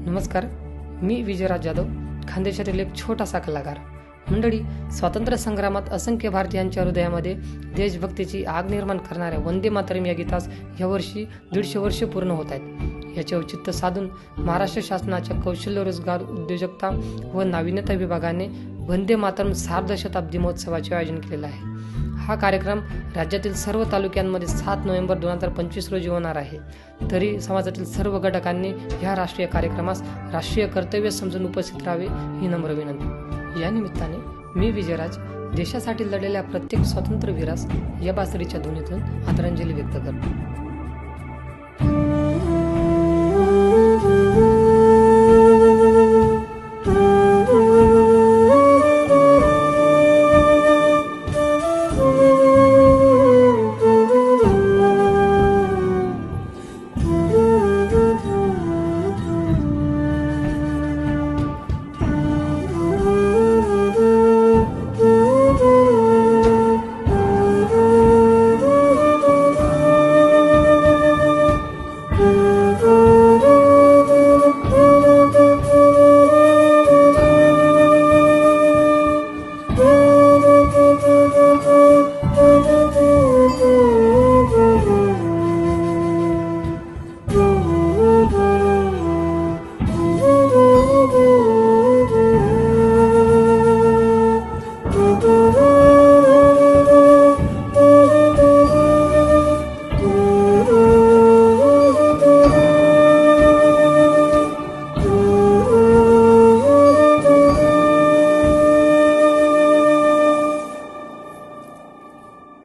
नमस्कार, मी विजयराज जाधव, खानदेशातील एक छोटासा कलाकार. मंडळी, स्वातंत्र्य संग्रामात असंख्य भारतीयांच्या हृदयामध्ये देशभक्तीची आग निर्माण करणाऱ्या वंदे मातरम या गीतास यावर्षी 150 वर्ष पूर्ण होत आहेत. याचे औचित्य साधून महाराष्ट्र शासनाच्या कौशल्य रोजगार उद्योजकता व नाविन्यता विभागाने वंदे मातरम सार्ध शताब्दी महोत्सवाचे आयोजन केलेले आहे. हा कार्यक्रम राज्यातील सर्व तालुक्यांमध्ये 7 नोव्हेंबर 2025 रोजी होणार आहे. तरी समाजातील सर्व घटकांनी या राष्ट्रीय कार्यक्रमास राष्ट्रीय कर्तव्य समजून उपस्थित राहावे ही नम्र विनंती. या निमित्ताने मी विजयराज देशासाठी लढलेल्या प्रत्येक स्वातंत्र्यवीरास या बासरीच्या ध्वनीतून आदरांजली व्यक्त करतो.